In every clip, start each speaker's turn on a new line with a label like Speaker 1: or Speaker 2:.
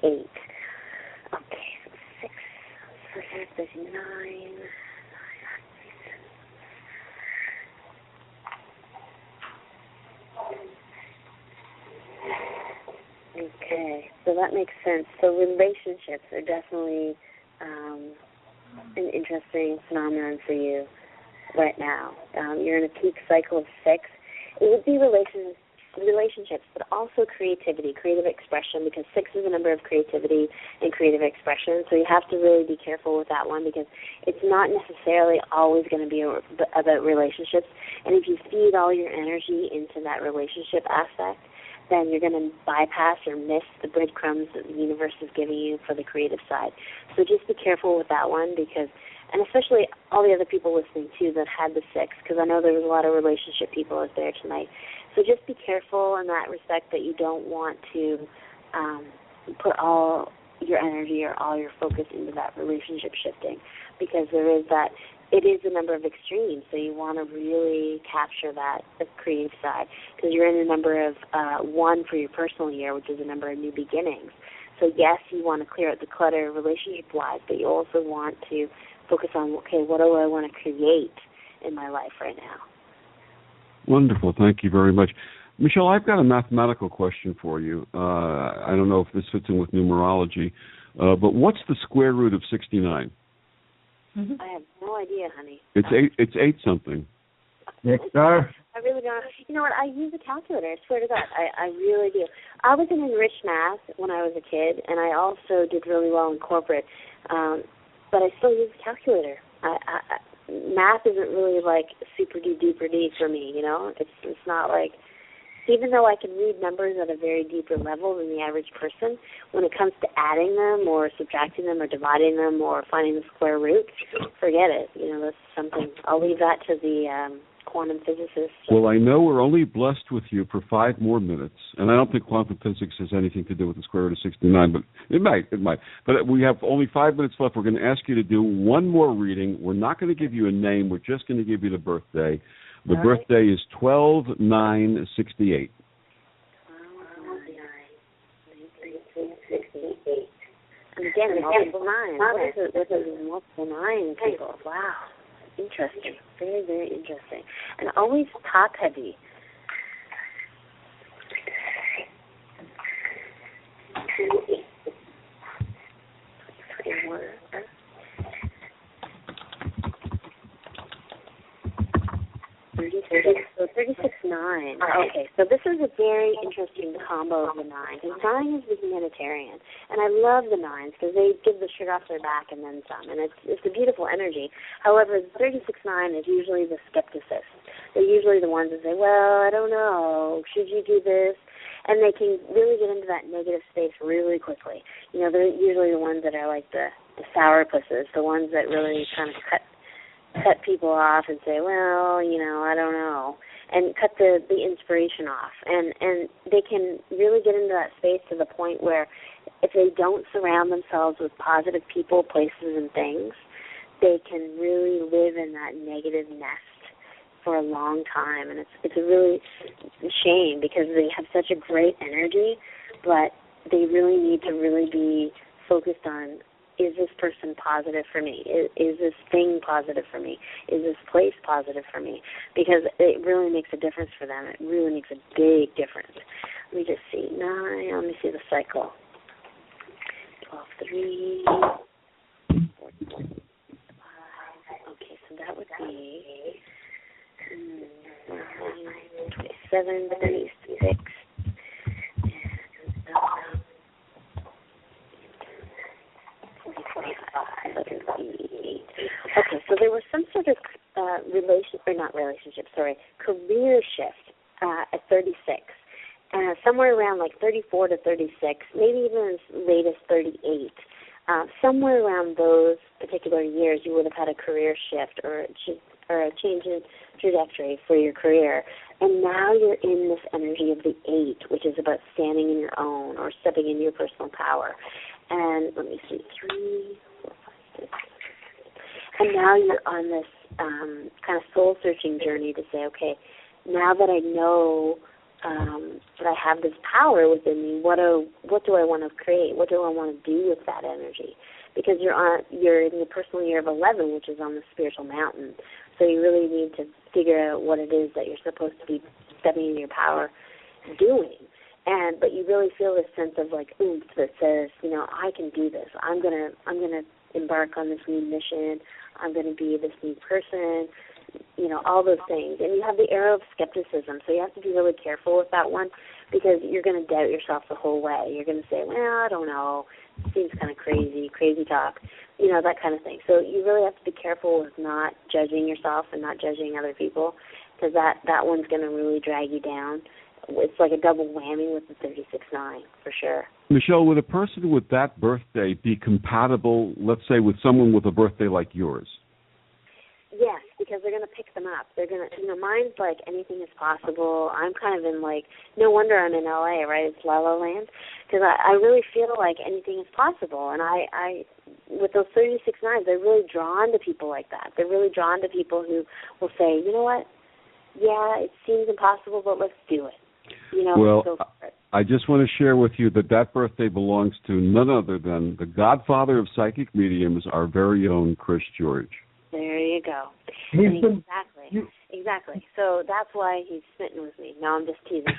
Speaker 1: 8. Okay, so 6, so there's 9. Okay, so that makes sense. So relationships are definitely an interesting phenomenon for you right now. You're in a peak cycle of 6. It would be relationships, but also creativity, creative expression, because 6 is a number of creativity and creative expression. So you have to really be careful with that one, because it's not necessarily always going to be about relationships. And if you feed all your energy into that relationship aspect, then you're going to bypass or miss the breadcrumbs that the universe is giving you for the creative side. So just be careful with that one, because, and especially all the other people listening too that had the 6, because I know there was a lot of relationship people out there tonight. So just be careful in that respect, that you don't want to put all your energy or all your focus into that relationship shifting, because there is that. It is a number of extremes, so you want to really capture that, the creative side, because you're in a number of 1 for your personal year, which is a number of new beginnings. So, yes, you want to clear out the clutter relationship-wise, but you also want to focus on, okay, what do I want to create in my life right now?
Speaker 2: Wonderful. Thank you very much. Michelle, I've got a mathematical question for you. I don't know if this fits in with numerology, but what's the square root of 69?
Speaker 1: I have no idea, honey.
Speaker 2: It's 8 something.
Speaker 3: Next star.
Speaker 1: I really don't. You know what? I use a calculator. I swear to God, I really do. I was in enriched math when I was a kid, and I also did really well in corporate, but I still use a calculator. Math isn't really like super duper deep for me. You know, it's not like. Even though I can read numbers at a very deeper level than the average person, when it comes to adding them or subtracting them or dividing them or finding the square root, forget it. You know, that's something. I'll leave that to the quantum physicists.
Speaker 2: Well, I know we're only blessed with you for 5 more minutes, and I don't think quantum physics has anything to do with the square root of 69, but it might. But we have only 5 minutes left. We're going to ask you to do one more reading. We're not going to give you a name. We're just going to give you the birthday. The birthday is 12/9/68.
Speaker 1: 12/9/68. And again, multiple 9. What is it with those multiple 9 people? Wow. Interesting. Very, very interesting. And always top heavy. So 36/9. Okay, so this is a very interesting combo of the 9. The 9 is the humanitarian, and I love the 9s because they give the shirt off their back and then some, and it's a beautiful energy. However, the 36/9 is usually the skepticist. They're usually the ones that say, well, I don't know, should you do this? And they can really get into that negative space really quickly. You know, they're usually the ones that are like the sourpusses, the ones that really kind of cut people off and say, well, you know, I don't know, and cut the inspiration off. And they can really get into that space to the point where if they don't surround themselves with positive people, places, and things, they can really live in that negative nest for a long time. And it's a really shame because they have such a great energy, but they really need to really be focused on, is this person positive for me? Is this thing positive for me? Is this place positive for me? Because it really makes a difference for them. It really makes a big difference. Let me just see. 9. Let me see the cycle. 12/3. 14. Okay, so that would be 27, 36. Okay, so there was some sort of career shift at 36, somewhere around like 34 to 36, maybe even as late as 38. Somewhere around those particular years, you would have had a career shift or a change in trajectory for your career. And now you're in this energy of the 8, which is about standing in your own or stepping into your personal power. And let me see, 3, 4, 5, 6. And now you're on this kind of soul-searching journey to say, okay, now that I know that I have this power within me. What do I want to create? What do I want to do with that energy? Because you're in the personal year of 11, which is on the spiritual mountain. So you really need to figure out what it is that you're supposed to be stepping in your power doing. But you really feel this sense of like oomph that says, I can do this. I'm gonna embark on this new mission. I'm gonna be this new person. All those things. And you have the arrow of skepticism, so you have to be really careful with that one because you're going to doubt yourself the whole way. You're going to say, well, I don't know. It seems kind of crazy talk, that kind of thing. So you really have to be careful with not judging yourself and not judging other people because that one's going to really drag you down. It's like a double whammy with the 36-9, for sure.
Speaker 2: Michelle, would a person with that birthday be compatible, let's say, with someone with a birthday like yours?
Speaker 1: Yes, because they're going to pick them up. They're going to, mine's like anything is possible. I'm kind of in like, no wonder I'm in L.A., right? It's La La Land. Because I really feel like anything is possible. And I with those 36-9s, they're really drawn to people like that. They're really drawn to people who will say, you know what? Yeah, it seems impossible, but let's do it.
Speaker 2: Well,
Speaker 1: go for it.
Speaker 2: I just want to share with you that birthday belongs to none other than the godfather of psychic mediums, our very own Chris George.
Speaker 1: There you go. Exactly. So that's why he's smitten with me. No, I'm just teasing.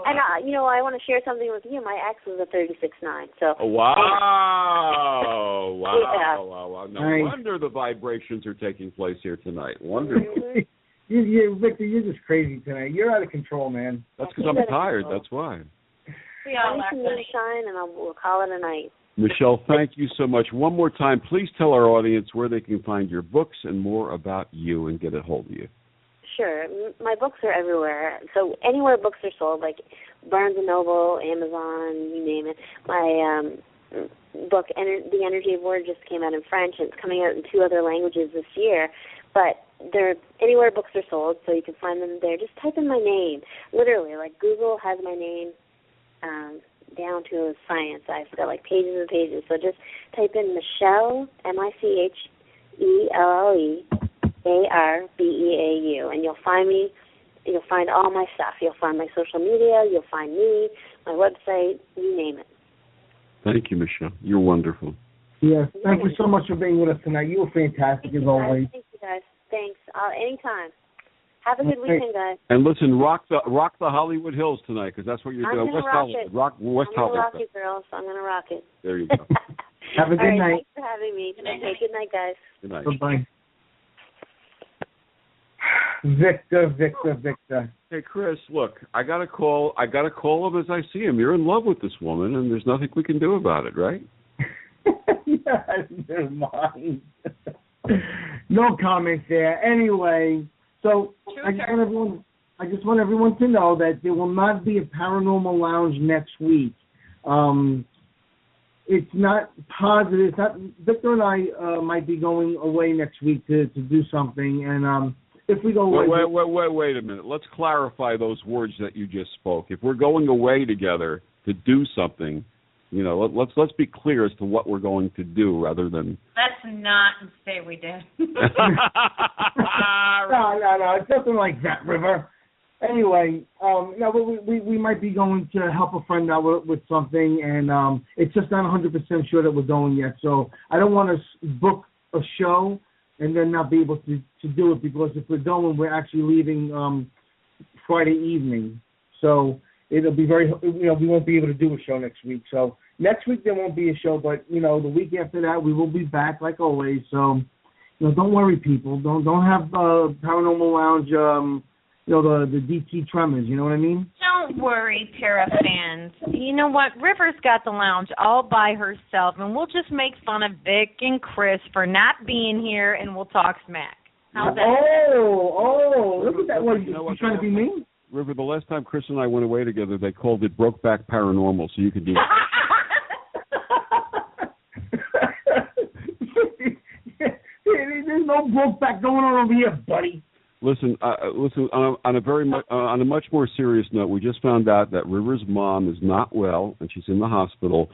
Speaker 1: And I want to share something with you. My ex was a 36-9. So.
Speaker 2: Wow!
Speaker 1: Yeah.
Speaker 2: Wow! No wonder the vibrations are taking place here tonight. Wonderful.
Speaker 3: Victor, you're just crazy tonight. You're out of control, man.
Speaker 2: That's because I'm tired. That's why.
Speaker 1: We all are moonshine, and we'll call it a night.
Speaker 2: Michelle, thank you so much. One more time, please tell our audience where they can find your books and more about you and get a hold of you.
Speaker 1: Sure. My books are everywhere. So anywhere books are sold, like Barnes & Noble, Amazon, you name it. My book, The Energy of Word, just came out in French, and it's coming out in 2 other languages this year. But they're anywhere books are sold, so you can find them there. Just type in my name. Literally, like Google has my name down to a science. I've got like pages and pages. So just type in Michelle, MICHELLEARBEAU, and you'll find me. You'll find all my stuff. You'll find my social media. You'll find me, my website, you name it.
Speaker 2: Thank you, Michelle. You're wonderful.
Speaker 3: Yes, thank you so much for being with us tonight. You were fantastic as always.
Speaker 1: Thank you, guys. Thanks. Anytime. Have a good weekend, guys.
Speaker 2: And listen, rock the Hollywood Hills tonight, because that's what you're doing.
Speaker 1: West Hollywood.
Speaker 2: Rock West Hollywood.
Speaker 1: I'm going to rock it, girls. I'm going to rock it.
Speaker 2: There you go.
Speaker 3: Have a good night.
Speaker 1: Thanks for having me. Okay, good night, guys.
Speaker 2: Good night.
Speaker 3: Bye-bye. Victor.
Speaker 2: Hey, Chris, look, I got to call him as I see him. You're in love with this woman, and there's nothing we can do about it, right?
Speaker 3: Yes, never mind. No comments there. Anyway, so I just want everyone to know that there will not be a Paranormal Lounge next week. It's not positive. It's not. Victor and I might be going away next week to do something, and if we go away,
Speaker 2: wait a minute. Let's clarify those words that you just spoke. If we're going away together to do something, let's be clear as to what we're going to do, rather than.
Speaker 4: Let's not say we did.
Speaker 3: No, it's nothing like that, River. Anyway, we might be going to help a friend out with something, and it's just not 100% sure that we're going yet. So I don't want to book a show and then not be able to do it, because if we're going, we're actually leaving Friday evening. So it'll be we won't be able to do a show next week. So next week there won't be a show, but the week after that we will be back like always. So don't worry, people. Don't have Paranormal Lounge. The D.T. tremors. You know what I mean?
Speaker 4: Don't worry, Para fans. You know what? River's got the lounge all by herself, and we'll just make fun of Vic and Chris for not being here, and we'll talk smack. How's that?
Speaker 3: Oh, look at that. What, you trying to be mean?
Speaker 2: River, the last time Chris and I went away together, they called it Brokeback Paranormal, so you could do it.
Speaker 3: There's no Brokeback going on over here, buddy.
Speaker 2: Listen. On a much more serious note, we just found out that River's mom is not well, and she's in the hospital.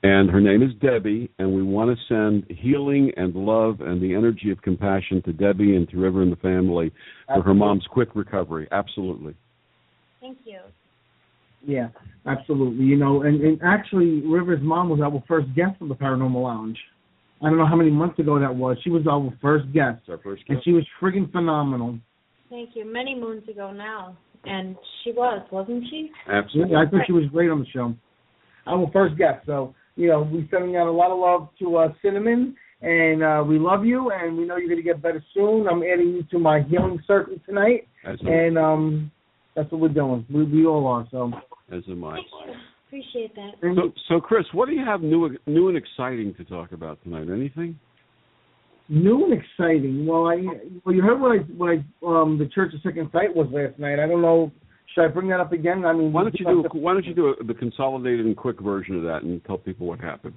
Speaker 2: And her name is Debbie, and we want to send healing and love and the energy of compassion to Debbie and to River and the family for her mom's quick recovery. Absolutely.
Speaker 4: Thank you.
Speaker 3: Yeah, absolutely. You know, and actually, River's mom was our first guest on the Paranormal Lounge. I don't know how many months ago that was. She was our first guest.
Speaker 2: Our first guest.
Speaker 3: And she was friggin' phenomenal.
Speaker 4: Thank you. Many moons ago now. And she wasn't she?
Speaker 2: Absolutely.
Speaker 3: Yeah, I thought she was great on the show. Our first guest. So, you know, we're sending out a lot of love to Cinnamon, and we love you, and we know you're going to get better soon. I'm adding you to my healing circle tonight. And that's what we're doing. We all are. So.
Speaker 2: As am I.
Speaker 4: Appreciate that.
Speaker 2: So, Chris, what do you have new and exciting to talk about tonight? Anything?
Speaker 3: New and exciting. Well, you heard what the Church of Second Sight was last night. I don't know. Should I bring that up again? I mean, why don't you do the consolidated and quick version of that and tell people what happened?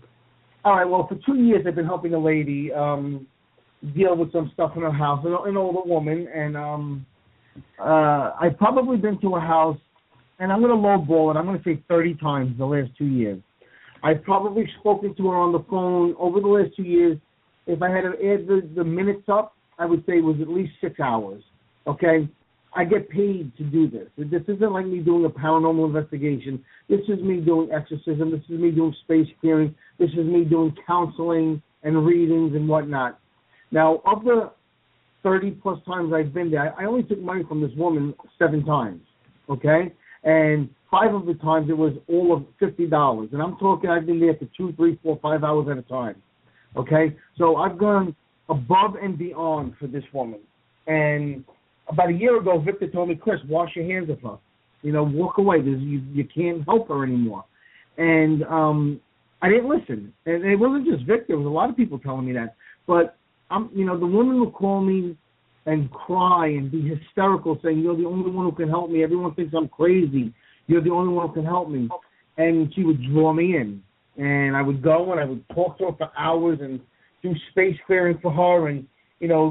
Speaker 3: All right. Well, for 2 years I've been helping a lady deal with some stuff in her house, an older woman, and I've probably been to her house, and I'm going to lowball it. I'm going to say 30 times the last 2 years. I've probably spoken to her on the phone over the last 2 years. If I had to add the minutes up, I would say it was at least 6 hours. Okay? I get paid to do this. This isn't like me doing a paranormal investigation. This is me doing exorcism. This is me doing space clearing. This is me doing counseling and readings and whatnot. Now, of the 30-plus times I've been there, I only took money from this woman 7 times, okay? And 5 of the times it was all of $50. And I'm talking I've been there for 2, 3, 4, 5 hours at a time, okay? So I've gone above and beyond for this woman. And about a year ago, Victor told me, Chris, wash your hands of her. You know, walk away. You can't help her anymore. And I didn't listen. And it wasn't just Victor. It was a lot of people telling me that. But, the woman would call me and cry and be hysterical, saying, you're the only one who can help me. Everyone thinks I'm crazy. You're the only one who can help me. And she would draw me in. And I would go and I would talk to her for hours and do space clearing for her and,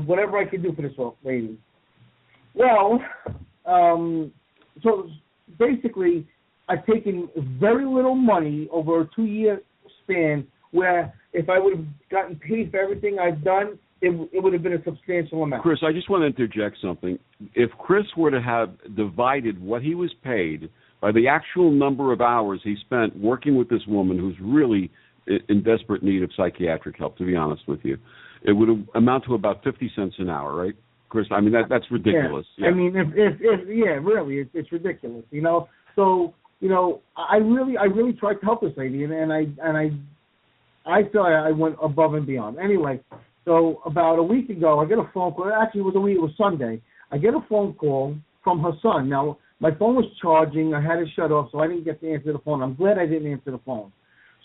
Speaker 3: whatever I could do for this lady. Well, so basically, I've taken very little money over a 2-year span where if I would have gotten paid for everything I've done, it would have been a substantial amount.
Speaker 2: Chris, I just want to interject something. If Chris were to have divided what he was paid by the actual number of hours he spent working with this woman who's really in desperate need of psychiatric help, to be honest with you, it would amount to about 50 cents an hour, right? Chris, I mean that's ridiculous.
Speaker 3: Yeah. I mean, really, it's ridiculous. So I really tried to help this lady, and I feel I went above and beyond. Anyway, so about a week ago, I get a phone call. Actually, it was Sunday. I get a phone call from her son. Now my phone was charging. I had it shut off, so I didn't get to answer the phone. I'm glad I didn't answer the phone.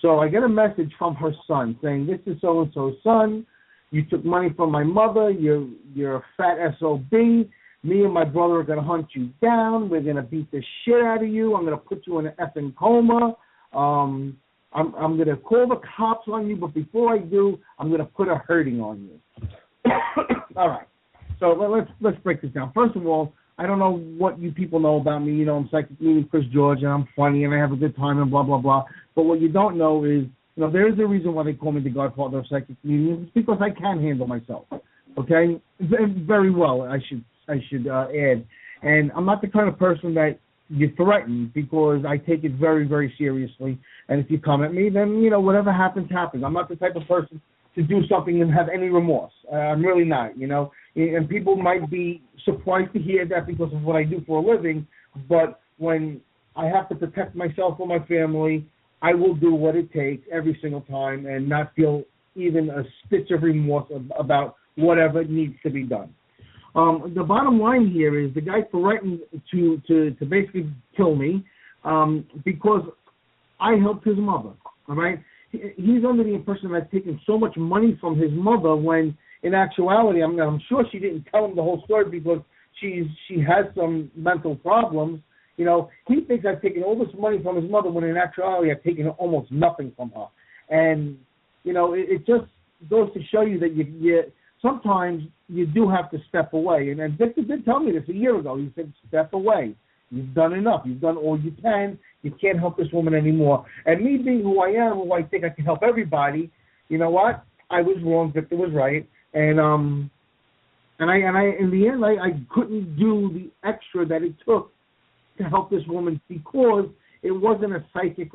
Speaker 3: So I get a message from her son saying, "This is so and so's son. You took money from my mother. You're a fat SOB. Me and my brother are going to hunt you down. We're going to beat the shit out of you. I'm going to put you in an effing coma. I'm going to call the cops on you, but before I do, I'm going to put a hurting on you." All right. So let's break this down. First of all, I don't know what you people know about me. I'm psychic medium Chris George, and I'm funny, and I have a good time, and blah, blah, blah. But what you don't know is, there is a reason why they call me the godfather of psychic mediums. It's because I can handle myself, okay? Very well, I should add. And I'm not the kind of person that you threaten because I take it very, very seriously. And if you come at me, then, whatever happens, happens. I'm not the type of person to do something and have any remorse. I'm really not, And people might be surprised to hear that because of what I do for a living. But when I have to protect myself or my family, I will do what it takes every single time and not feel even a stitch of remorse about whatever needs to be done. The bottom line here is the guy threatened to basically kill me because I helped his mother, all right? He's under the impression that I've taken so much money from his mother when, in actuality, I'm sure she didn't tell him the whole story because she has some mental problems. He thinks I've taken all this money from his mother when in actuality I've taken almost nothing from her. And, it just goes to show you that you sometimes you do have to step away. And Victor did tell me this a year ago. He said, step away. You've done enough. You've done all you can. You can't help this woman anymore. And me being who I am, who I think I can help everybody, you know what? I was wrong. Victor was right. And I in the end, I couldn't do the extra that it took to help this woman because it wasn't a psychic